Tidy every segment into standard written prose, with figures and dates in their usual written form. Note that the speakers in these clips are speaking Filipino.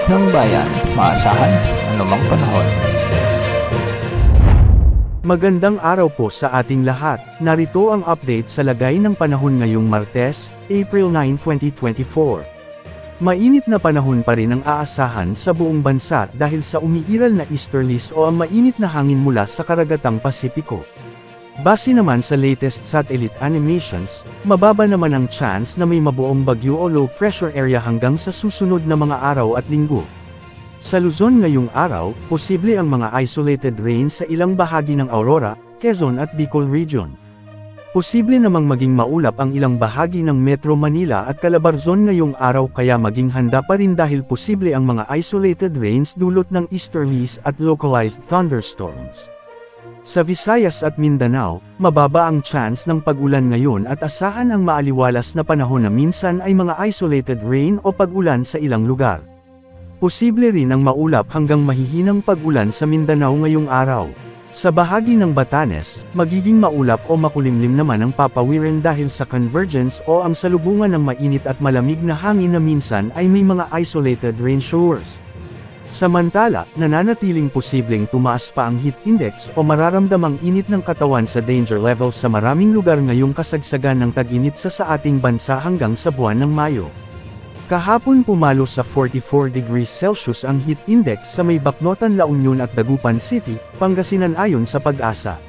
ng bayan, maasahan anumang panahon. Magandang araw po sa ating lahat. Narito ang update sa lagay ng panahon ngayong Martes, April 9, 2024. Mainit na panahon pa rin ang aasahan sa buong bansa dahil sa umiiral na easterlies o ang mainit na hangin mula sa karagatang Pasipiko. Base naman sa latest satellite animations, mababa naman ang chance na may mabuong bagyo o low pressure area hanggang sa susunod na mga araw at linggo. Sa Luzon ngayong araw, posible ang mga isolated rain sa ilang bahagi ng Aurora, Quezon at Bicol region. Posible namang maging maulap ang ilang bahagi ng Metro Manila at Calabarzon ngayong araw kaya maging handa pa rin dahil posible ang mga isolated rains dulot ng easterlies at localized thunderstorms. Sa Visayas at Mindanao, mababa ang chance ng pag-ulan ngayon at asahan ang maaliwalas na panahon na minsan ay mga isolated rain o pag-ulan sa ilang lugar. Posible rin ang maulap hanggang mahihinang pag-ulan sa Mindanao ngayong araw. Sa bahagi ng Batanes, magiging maulap o makulimlim naman ang papawirin dahil sa convergence o ang salubungan ng mainit at malamig na hangin na minsan ay may mga isolated rain showers. Samantala, nananatiling posibleng tumaas pa ang heat index o mararamdamang init ng katawan sa danger level sa maraming lugar ngayong kasagsagan ng tag-init sa ating bansa hanggang sa buwan ng Mayo. Kahapon pumalo sa 44 degrees Celsius ang heat index sa may Bacnotan, La Union at Dagupan City, Pangasinan ayon sa Pag-asa.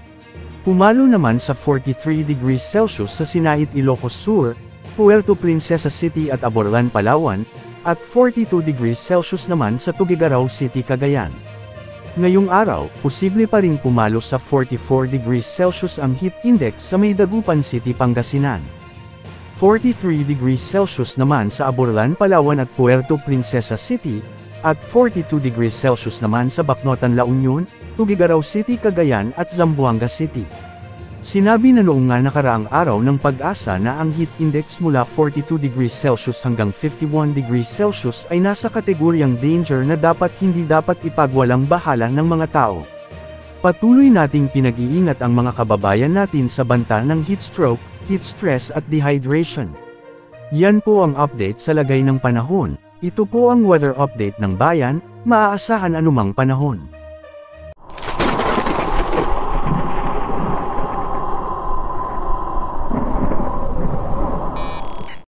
Pumalo naman sa 43 degrees Celsius sa Sinait, Ilocos Sur, Puerto Princesa City at Aborlan, Palawan, at 42 degrees Celsius naman sa Tuguegarao City, Cagayan. Ngayong araw, posible pa ring pumalo sa 44 degrees Celsius ang heat index sa may Dagupan City, Pangasinan. 43 degrees Celsius naman sa Aborlan, Palawan at Puerto Princesa City, at 42 degrees Celsius naman sa Bacnotan, La Union, Tuguegarao City, Cagayan at Zamboanga City. Sinabi na noong nga nakaraang araw ng Pag-asa na ang heat index mula 42 degrees Celsius hanggang 51 degrees Celsius ay nasa kategoryang danger na hindi dapat ipagwalang bahala ng mga tao. Patuloy nating pinag-iingat ang mga kababayan natin sa banta ng heat stroke, heat stress at dehydration. Yan po ang update sa lagay ng panahon. Ito po ang weather update ng bayan, maaasahan anumang panahon.